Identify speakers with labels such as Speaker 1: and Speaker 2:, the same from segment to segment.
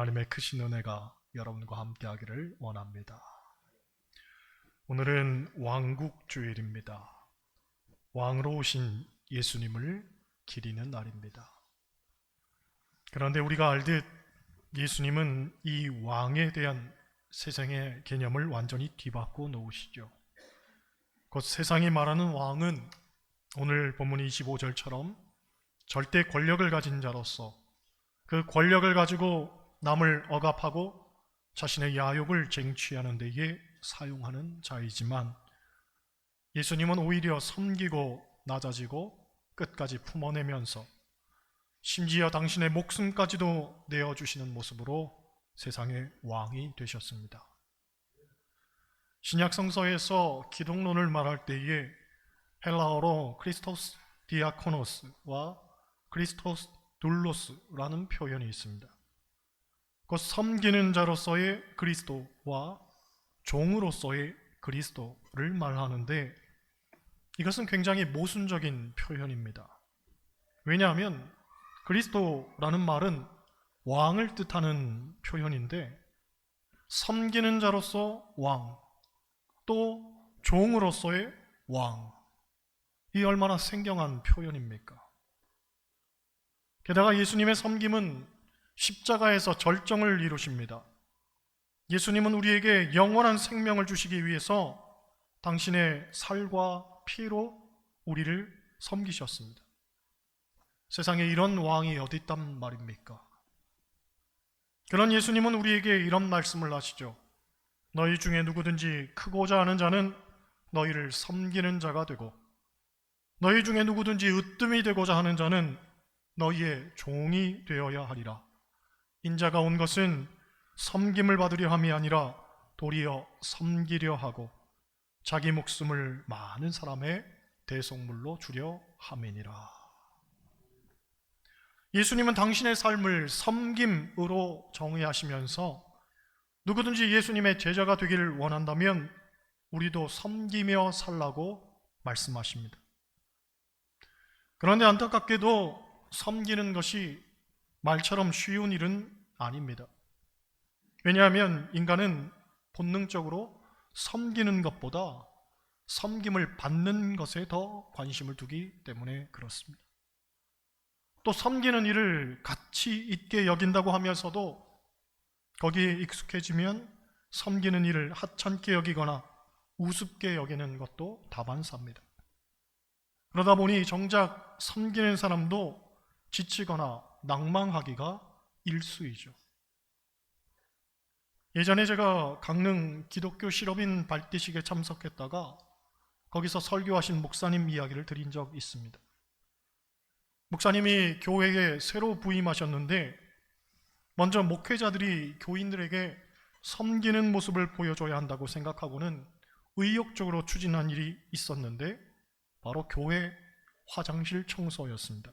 Speaker 1: 하나님의 크신 은혜가 여러분과 함께 하기를 원합니다. 오늘은 왕국주일입니다. 왕으로 오신 예수님을 기리는 날입니다. 그런데 우리가 알듯 예수님은 이 왕에 대한 세상의 개념을 완전히 뒤바꿔 놓으시죠. 곧 세상이 말하는 왕은 오늘 본문 25절처럼 절대 권력을 가진 자로서 그 권력을 가지고 남을 억압하고 자신의 야욕을 쟁취하는 데에 사용하는 자이지만, 예수님은 오히려 섬기고 낮아지고 끝까지 품어내면서 심지어 당신의 목숨까지도 내어주시는 모습으로 세상의 왕이 되셨습니다. 신약 성서에서 기독론을 말할 때에 헬라어로 크리스토스 디아코노스와 크리스토스 둘로스라는 표현이 있습니다. 곧 섬기는 자로서의 그리스도와 종으로서의 그리스도를 말하는데, 이것은 굉장히 모순적인 표현입니다. 왜냐하면 그리스도라는 말은 왕을 뜻하는 표현인데, 섬기는 자로서 왕, 또 종으로서의 왕, 이 얼마나 생경한 표현입니까? 게다가 예수님의 섬김은 십자가에서 절정을 이루십니다. 예수님은 우리에게 영원한 생명을 주시기 위해서 당신의 살과 피로 우리를 섬기셨습니다. 세상에 이런 왕이 어디 있단 말입니까? 그런 예수님은 우리에게 이런 말씀을 하시죠. 너희 중에 누구든지 크고자 하는 자는 너희를 섬기는 자가 되고, 너희 중에 누구든지 으뜸이 되고자 하는 자는 너희의 종이 되어야 하리라. 인자가 온 것은 섬김을 받으려 함이 아니라 도리어 섬기려 하고 자기 목숨을 많은 사람의 대속물로 주려 함이니라. 예수님은 당신의 삶을 섬김으로 정의하시면서 누구든지 예수님의 제자가 되기를 원한다면 우리도 섬기며 살라고 말씀하십니다. 그런데 안타깝게도 섬기는 것이 말처럼 쉬운 일은 아닙니다. 왜냐하면 인간은 본능적으로 섬기는 것보다 섬김을 받는 것에 더 관심을 두기 때문에 그렇습니다. 또 섬기는 일을 가치 있게 여긴다고 하면서도 거기에 익숙해지면 섬기는 일을 하찮게 여기거나 우습게 여기는 것도 다반사입니다. 그러다 보니 정작 섬기는 사람도 지치거나 낭망하기가 일쑤이죠. 예전에 제가 강릉 기독교 실업인 발대식에 참석했다가 거기서 설교하신 목사님 이야기를 드린 적 있습니다. 목사님이 교회에 새로 부임하셨는데 먼저 목회자들이 교인들에게 섬기는 모습을 보여줘야 한다고 생각하고는 의욕적으로 추진한 일이 있었는데, 바로 교회 화장실 청소였습니다.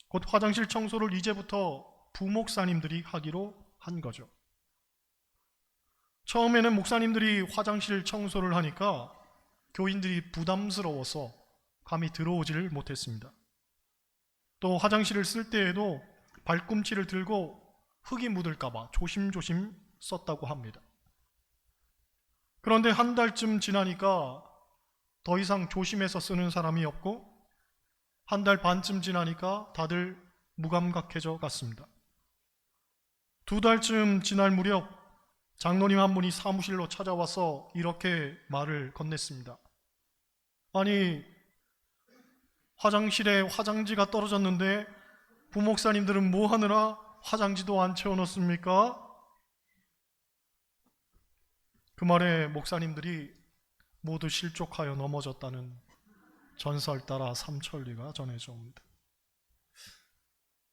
Speaker 1: 곧 화장실 청소를 이제부터 부목사님들이 하기로 한 거죠. 처음에는 목사님들이 화장실 청소를 하니까 교인들이 부담스러워서 감히 들어오지를 못했습니다. 또 화장실을 쓸 때에도 발꿈치를 들고 흙이 묻을까봐 조심조심 썼다고 합니다. 그런데 한 달쯤 지나니까 더 이상 조심해서 쓰는 사람이 없고, 한 달 반쯤 지나니까 다들 무감각해져 갔습니다. 2달쯤 지날 무렵 장로님 한 분이 사무실로 찾아와서 이렇게 말을 건넸습니다. 아니, 화장실에 화장지가 떨어졌는데 부목사님들은 뭐 하느라 화장지도 안 채워놓습니까? 그 말에 목사님들이 모두 실족하여 넘어졌다는 전설 따라 삼천리가 전해져 옵니다.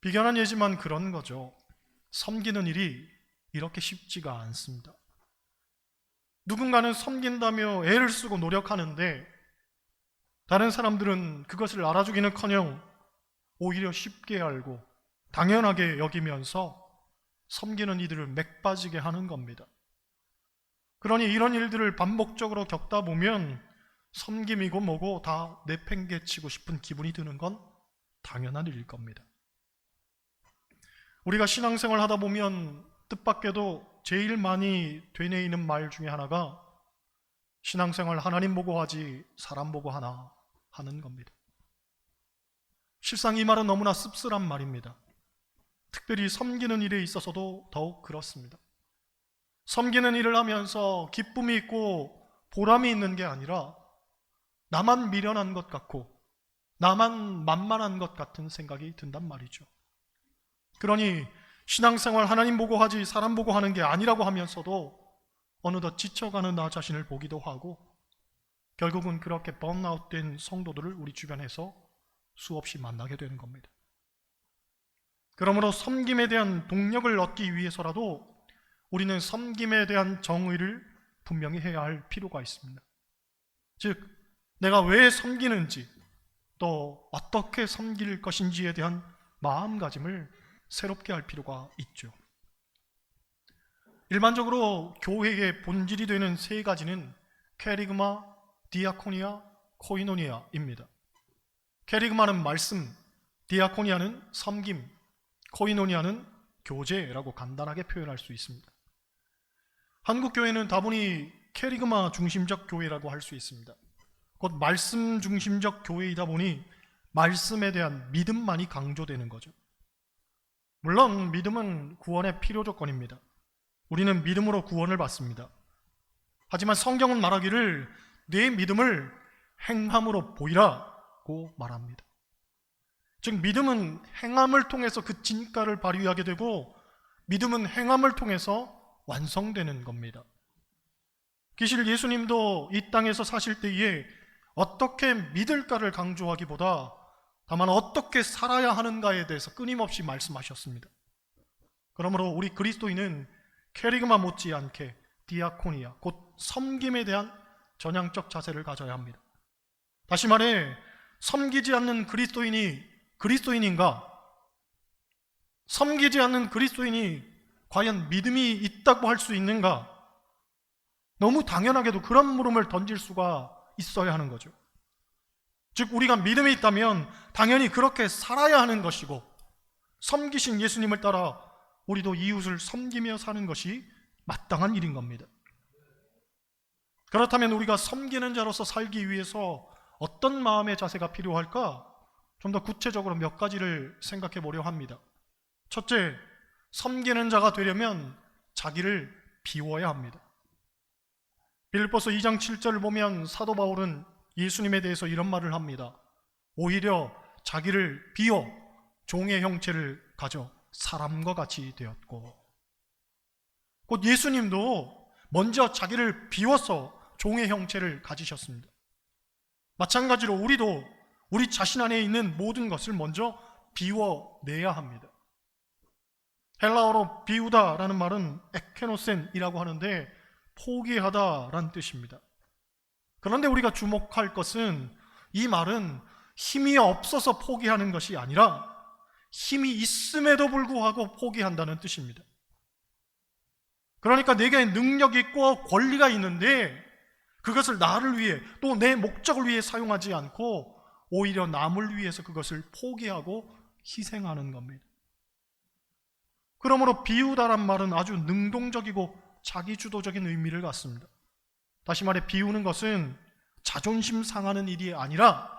Speaker 1: 비견한 예지만 그런 거죠. 섬기는 일이 이렇게 쉽지가 않습니다. 누군가는 섬긴다며 애를 쓰고 노력하는데 다른 사람들은 그것을 알아주기는커녕 오히려 쉽게 알고 당연하게 여기면서 섬기는 이들을 맥빠지게 하는 겁니다. 그러니 이런 일들을 반복적으로 겪다 보면 섬김이고 뭐고 다 내팽개치고 싶은 기분이 드는 건 당연한 일일 겁니다. 우리가 신앙생활 하다 보면 뜻밖에도 제일 많이 되뇌이는 말 중에 하나가 신앙생활 하나님 보고 하지 사람 보고 하나 하는 겁니다. 실상 이 말은 너무나 씁쓸한 말입니다. 특별히 섬기는 일에 있어서도 더욱 그렇습니다. 섬기는 일을 하면서 기쁨이 있고 보람이 있는 게 아니라 나만 미련한 것 같고 나만 만만한 것 같은 생각이 든단 말이죠. 그러니 신앙생활 하나님 보고 하지 사람 보고 하는 게 아니라고 하면서도 어느덧 지쳐가는 나 자신을 보기도 하고 결국은 그렇게 번아웃된 성도들을 우리 주변에서 수없이 만나게 되는 겁니다. 그러므로 섬김에 대한 동력을 얻기 위해서라도 우리는 섬김에 대한 정의를 분명히 해야 할 필요가 있습니다. 즉, 내가 왜 섬기는지 또 어떻게 섬길 것인지에 대한 마음가짐을 새롭게 할 필요가 있죠. 일반적으로 교회의 본질이 되는 세 가지는 캐리그마, 디아코니아, 코이노니아입니다. 캐리그마는 말씀, 디아코니아는 섬김, 코이노니아는 교제라고 간단하게 표현할 수 있습니다. 한국 교회는 다분히 캐리그마 중심적 교회라고 할 수 있습니다. 곧 말씀 중심적 교회이다 보니 말씀에 대한 믿음만이 강조되는 거죠. 물론 믿음은 구원의 필요 조건입니다. 우리는 믿음으로 구원을 받습니다. 하지만 성경은 말하기를 내 믿음을 행함으로 보이라고 말합니다. 즉 믿음은 행함을 통해서 그 진가를 발휘하게 되고 믿음은 행함을 통해서 완성되는 겁니다. 기실 예수님도 이 땅에서 사실 때에 어떻게 믿을까를 강조하기보다 다만 어떻게 살아야 하는가에 대해서 끊임없이 말씀하셨습니다. 그러므로 우리 그리스도인은 캐리그마 못지않게 디아코니아, 곧 섬김에 대한 전향적 자세를 가져야 합니다. 다시 말해 섬기지 않는 그리스도인이 그리스도인인가? 섬기지 않는 그리스도인이 과연 믿음이 있다고 할 수 있는가? 너무 당연하게도 그런 물음을 던질 수가 있어야 하는 거죠. 즉 우리가 믿음이 있다면 당연히 그렇게 살아야 하는 것이고 섬기신 예수님을 따라 우리도 이웃을 섬기며 사는 것이 마땅한 일인 겁니다. 그렇다면 우리가 섬기는 자로서 살기 위해서 어떤 마음의 자세가 필요할까? 좀 더 구체적으로 몇 가지를 생각해 보려 합니다. 첫째, 섬기는 자가 되려면 자기를 비워야 합니다. 빌립보서 2장 7절을 보면 사도 바울은 예수님에 대해서 이런 말을 합니다. 오히려 자기를 비워 종의 형체를 가져 사람과 같이 되었고, 곧 예수님도 먼저 자기를 비워서 종의 형체를 가지셨습니다. 마찬가지로 우리도 우리 자신 안에 있는 모든 것을 먼저 비워내야 합니다. 헬라어로 비우다라는 말은 에케노센이라고 하는데 포기하다라는 뜻입니다. 그런데 우리가 주목할 것은 이 말은 힘이 없어서 포기하는 것이 아니라 힘이 있음에도 불구하고 포기한다는 뜻입니다. 그러니까 내게 능력이 있고 권리가 있는데 그것을 나를 위해 또 내 목적을 위해 사용하지 않고 오히려 남을 위해서 그것을 포기하고 희생하는 겁니다. 그러므로 비우다란 말은 아주 능동적이고 자기주도적인 의미를 갖습니다. 다시 말해 비우는 것은 자존심 상하는 일이 아니라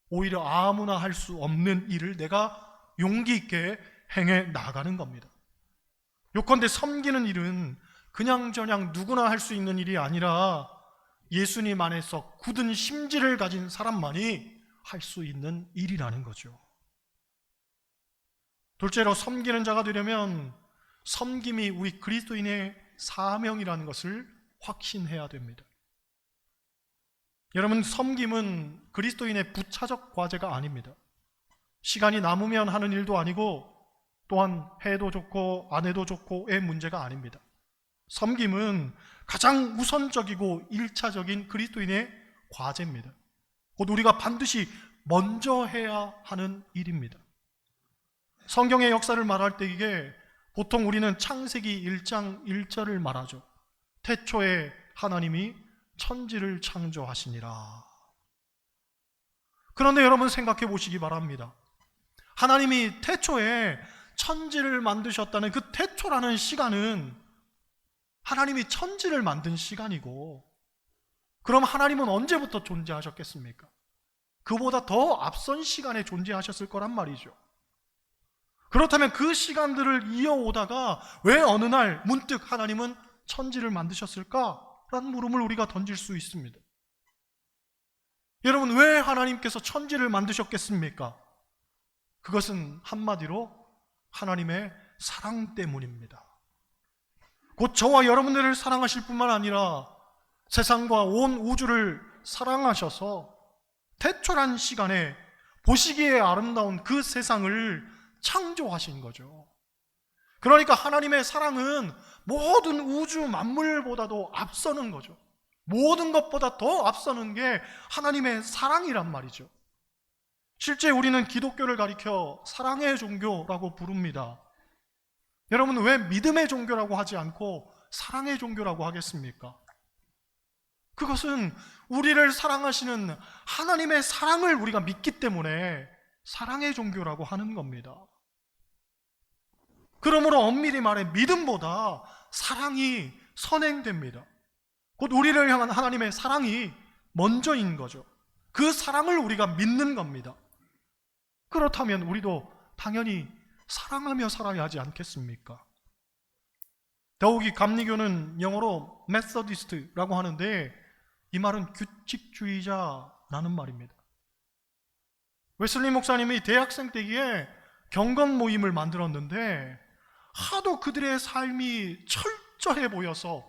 Speaker 1: 오히려 아무나 할 수 없는 일을 내가 용기 있게 행해 나가는 겁니다. 요컨대 섬기는 일은 그냥저냥 누구나 할 수 있는 일이 아니라 예수님 안에서 굳은 심지를 가진 사람만이 할 수 있는 일이라는 거죠. 둘째로 섬기는 자가 되려면 섬김이 우리 그리스도인의 사명이라는 것을 확신해야 됩니다. 여러분, 섬김은 그리스도인의 부차적 과제가 아닙니다. 시간이 남으면 하는 일도 아니고 또한 해도 좋고 안 해도 좋고의 문제가 아닙니다. 섬김은 가장 우선적이고 일차적인 그리스도인의 과제입니다. 곧 우리가 반드시 먼저 해야 하는 일입니다. 성경의 역사를 말할 때 이게 보통 우리는 창세기 1장 1절을 말하죠. 태초에 하나님이 천지를 창조하시니라. 그런데 여러분 생각해 보시기 바랍니다. 하나님이 태초에 천지를 만드셨다는 그 태초라는 시간은 하나님이 천지를 만든 시간이고, 그럼 하나님은 언제부터 존재하셨겠습니까? 그보다 더 앞선 시간에 존재하셨을 거란 말이죠. 그렇다면 그 시간들을 이어오다가 왜 어느 날 문득 하나님은 천지를 만드셨을까? 라는 물음을 우리가 던질 수 있습니다. 여러분, 왜 하나님께서 천지를 만드셨겠습니까? 그것은 한마디로 하나님의 사랑 때문입니다. 곧 저와 여러분들을 사랑하실 뿐만 아니라 세상과 온 우주를 사랑하셔서 태초란 시간에 보시기에 아름다운 그 세상을 창조하신 거죠. 그러니까 하나님의 사랑은 모든 우주 만물보다도 앞서는 거죠. 모든 것보다 더 앞서는 게 하나님의 사랑이란 말이죠. 실제 우리는 기독교를 가리켜 사랑의 종교라고 부릅니다. 여러분, 왜 믿음의 종교라고 하지 않고 사랑의 종교라고 하겠습니까? 그것은 우리를 사랑하시는 하나님의 사랑을 우리가 믿기 때문에 사랑의 종교라고 하는 겁니다. 그러므로 엄밀히 말해 믿음보다 사랑이 선행됩니다. 곧 우리를 향한 하나님의 사랑이 먼저인 거죠. 그 사랑을 우리가 믿는 겁니다. 그렇다면 우리도 당연히 사랑하며 살아야 하지 않겠습니까? 더욱이 감리교는 영어로 메서디스트라고 하는데 이 말은 규칙주의자라는 말입니다. 웨슬리 목사님이 대학생 때기에 경건 모임을 만들었는데 하도 그들의 삶이 철저해 보여서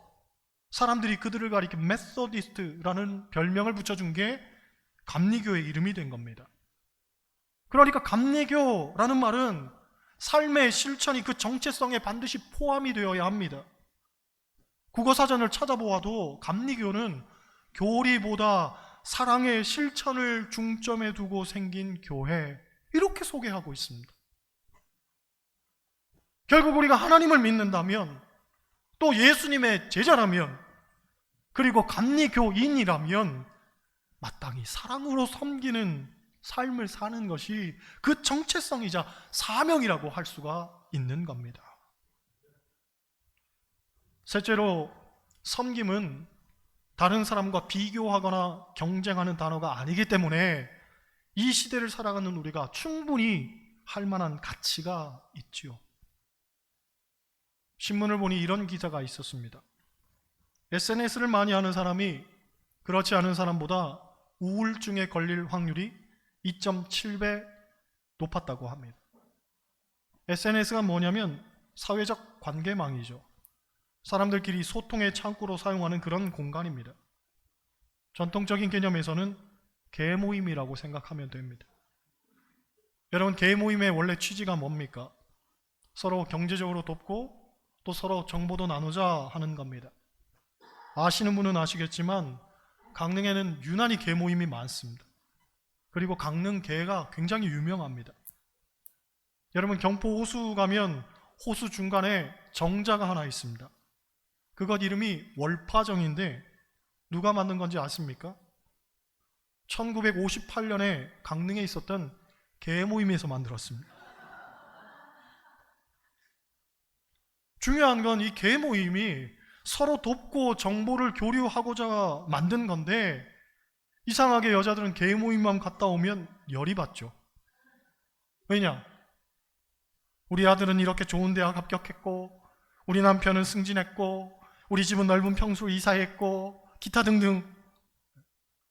Speaker 1: 사람들이 그들을 가리켜 메서디스트라는 별명을 붙여준 게 감리교의 이름이 된 겁니다. 그러니까 감리교라는 말은 삶의 실천이 그 정체성에 반드시 포함이 되어야 합니다. 국어사전을 찾아보아도 감리교는 교리보다 사랑의 실천을 중점에 두고 생긴 교회, 이렇게 소개하고 있습니다. 결국 우리가 하나님을 믿는다면, 또 예수님의 제자라면, 그리고 감리교인이라면 마땅히 사랑으로 섬기는 삶을 사는 것이 그 정체성이자 사명이라고 할 수가 있는 겁니다. 셋째로, 섬김은 다른 사람과 비교하거나 경쟁하는 단어가 아니기 때문에 이 시대를 살아가는 우리가 충분히 할 만한 가치가 있지요. 신문을 보니 이런 기사가 있었습니다. SNS를 많이 하는 사람이 그렇지 않은 사람보다 우울증에 걸릴 확률이 2.7배 높았다고 합니다. SNS가 뭐냐면 사회적 관계망이죠. 사람들끼리 소통의 창구로 사용하는 그런 공간입니다. 전통적인 개념에서는 계모임이라고 생각하면 됩니다. 여러분, 계모임의 원래 취지가 뭡니까? 서로 경제적으로 돕고 또 서로 정보도 나누자 하는 겁니다. 아시는 분은 아시겠지만 강릉에는 유난히 계모임이 많습니다. 그리고 강릉계가 굉장히 유명합니다. 여러분, 경포 호수 가면 호수 중간에 정자가 하나 있습니다. 그것 이름이 월파정인데 누가 만든 건지 아십니까? 1958년에 강릉에 있었던 계모임에서 만들었습니다. 중요한 건 이 계모임이 서로 돕고 정보를 교류하고자 만든 건데, 이상하게 여자들은 계모임만 갔다 오면 열이 받죠. 왜냐? 우리 아들은 이렇게 좋은 대학 합격했고, 우리 남편은 승진했고, 우리 집은 넓은 평수로 이사했고, 기타 등등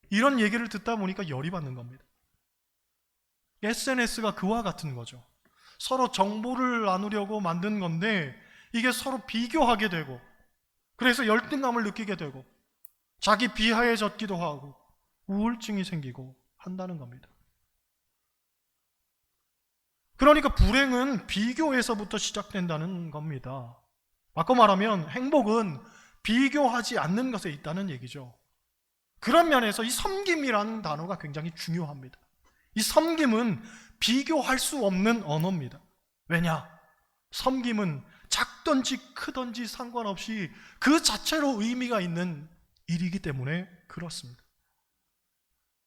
Speaker 1: 이런 얘기를 듣다 보니까 열이 받는 겁니다. SNS가 그와 같은 거죠. 서로 정보를 나누려고 만든 건데 이게 서로 비교하게 되고, 그래서 열등감을 느끼게 되고 자기 비하해졌기도 하고 우울증이 생기고 한다는 겁니다. 그러니까 불행은 비교에서부터 시작된다는 겁니다. 바꿔 말하면 행복은 비교하지 않는 것에 있다는 얘기죠. 그런 면에서 이 섬김이라는 단어가 굉장히 중요합니다. 이 섬김은 비교할 수 없는 언어입니다. 왜냐? 섬김은 작든지 크든지 상관없이 그 자체로 의미가 있는 일이기 때문에 그렇습니다.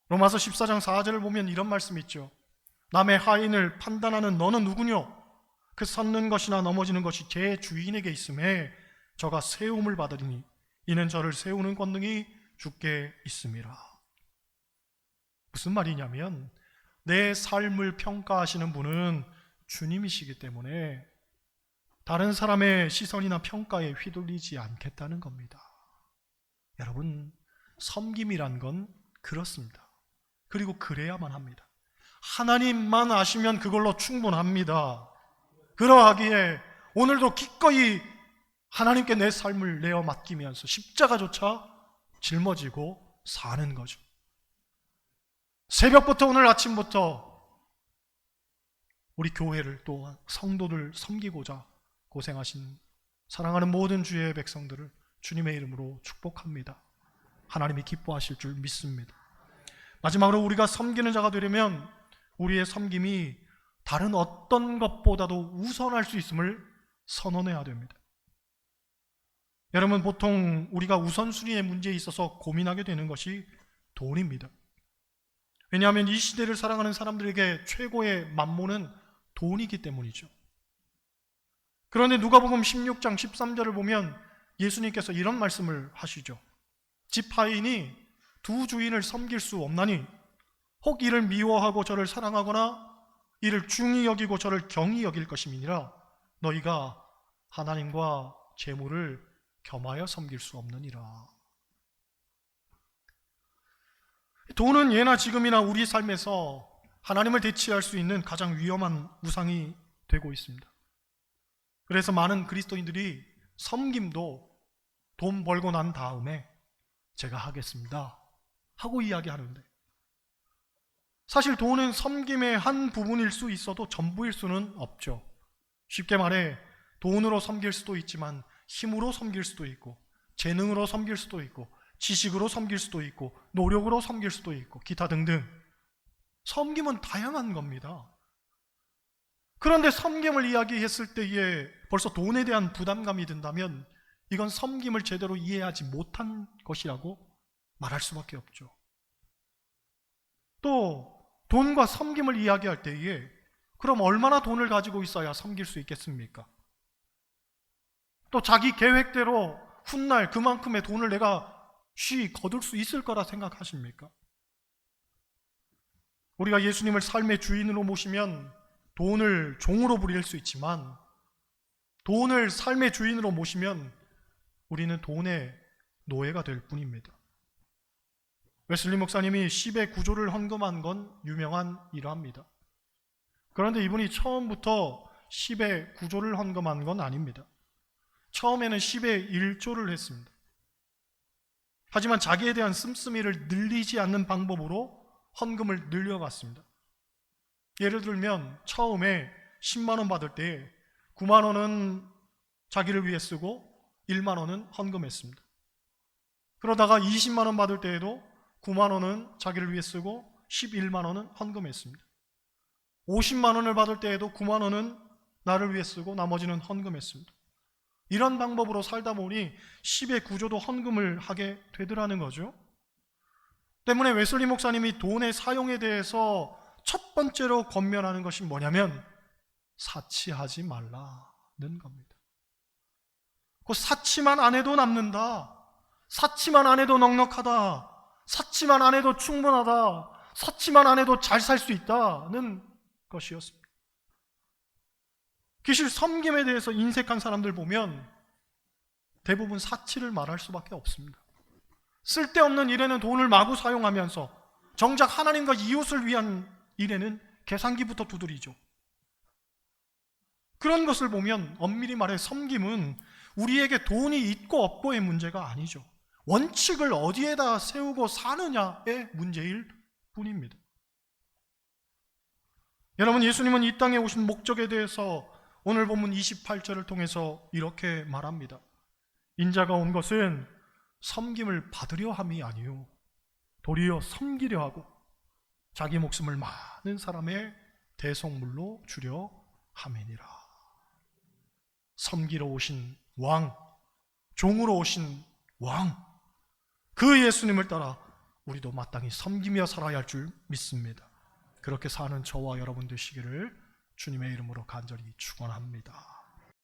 Speaker 1: 로마서 14장 4절을 보면 이런 말씀이 있죠. 남의 하인을 판단하는 너는 누구뇨? 그 섰는 것이나 넘어지는 것이 제 주인에게 있음에 저가 세움을 받으리니 이는 저를 세우는 권능이 주께 있음이라. 무슨 말이냐면 내 삶을 평가하시는 분은 주님이시기 때문에 다른 사람의 시선이나 평가에 휘둘리지 않겠다는 겁니다. 여러분, 섬김이란 건 그렇습니다. 그리고 그래야만 합니다. 하나님만 아시면 그걸로 충분합니다. 그러하기에 오늘도 기꺼이 하나님께 내 삶을 내어 맡기면서 십자가조차 짊어지고 사는 거죠. 새벽부터 오늘 아침부터 우리 교회를 또 성도들 섬기고자 고생하신 사랑하는 모든 주의 백성들을 주님의 이름으로 축복합니다. 하나님이 기뻐하실 줄 믿습니다. 마지막으로 우리가 섬기는 자가 되려면 우리의 섬김이 다른 어떤 것보다도 우선할 수 있음을 선언해야 됩니다. 여러분, 보통 우리가 우선순위의 문제에 있어서 고민하게 되는 것이 돈입니다. 왜냐하면 이 시대를 살아가는 사람들에게 최고의 만모는 돈이기 때문이죠. 그런데 누가복음 16장 13절을 보면 예수님께서 이런 말씀을 하시죠. 지파인이 두 주인을 섬길 수 없나니 혹 이를 미워하고 저를 사랑하거나 이를 중히 여기고 저를 경히 여길 것임이니라. 너희가 하나님과 재물을 겸하여 섬길 수 없느니라. 돈은 예나 지금이나 우리 삶에서 하나님을 대체할 수 있는 가장 위험한 우상이 되고 있습니다. 그래서 많은 그리스도인들이 섬김도 돈 벌고 난 다음에 제가 하겠습니다 하고 이야기하는데, 사실 돈은 섬김의 한 부분일 수 있어도 전부일 수는 없죠. 쉽게 말해 돈으로 섬길 수도 있지만 힘으로 섬길 수도 있고 재능으로 섬길 수도 있고 지식으로 섬길 수도 있고 노력으로 섬길 수도 있고 기타 등등 섬김은 다양한 겁니다. 그런데 섬김을 이야기했을 때에 벌써 돈에 대한 부담감이 든다면 이건 섬김을 제대로 이해하지 못한 것이라고 말할 수밖에 없죠. 또 돈과 섬김을 이야기할 때에 그럼 얼마나 돈을 가지고 있어야 섬길 수 있겠습니까? 또 자기 계획대로 훗날 그만큼의 돈을 내가 쉬 거둘 수 있을 거라 생각하십니까? 우리가 예수님을 삶의 주인으로 모시면 돈을 종으로 부릴 수 있지만 돈을 삶의 주인으로 모시면 우리는 돈의 노예가 될 뿐입니다. 웨슬리 목사님이 10의 구조를 헌금한 건 유명한 일화입니다. 그런데 이분이 처음부터 10의 구조를 헌금한 건 아닙니다. 처음에는 10의 1조를 했습니다. 하지만 자기에 대한 씀씀이를 늘리지 않는 방법으로 헌금을 늘려갔습니다. 예를 들면 처음에 10만 원 받을 때 9만 원은 자기를 위해 쓰고 1만 원은 헌금했습니다. 그러다가 20만 원 받을 때에도 9만 원은 자기를 위해 쓰고 11만 원은 헌금했습니다. 50만 원을 받을 때에도 9만 원은 나를 위해 쓰고 나머지는 헌금했습니다. 이런 방법으로 살다 보니 10의 구조도 헌금을 하게 되더라는 거죠. 때문에 웨슬리 목사님이 돈의 사용에 대해서 첫 번째로 권면하는 것이 뭐냐면 사치하지 말라는 겁니다. 그 사치만 안 해도 남는다, 사치만 안 해도 넉넉하다, 사치만 안 해도 충분하다, 사치만 안 해도 잘 살 수 있다는 것이었습니다. 기실 섬김에 대해서 인색한 사람들 보면 대부분 사치를 말할 수밖에 없습니다. 쓸데없는 일에는 돈을 마구 사용하면서 정작 하나님과 이웃을 위한 일에는 계산기부터 두드리죠. 그런 것을 보면 엄밀히 말해 섬김은 우리에게 돈이 있고 없고의 문제가 아니죠. 원칙을 어디에다 세우고 사느냐의 문제일 뿐입니다. 여러분, 예수님은 이 땅에 오신 목적에 대해서 오늘 본문 28절을 통해서 이렇게 말합니다. 인자가 온 것은 섬김을 받으려 함이 아니요 도리어 섬기려 하고 자기 목숨을 많은 사람의 대속물로 주려 함이니라. 섬기러 오신 왕, 종으로 오신 왕, 그 예수님을 따라 우리도 마땅히 섬기며 살아야 할 줄 믿습니다. 그렇게 사는 저와 여러분 되시기를 주님의 이름으로 간절히 축원합니다.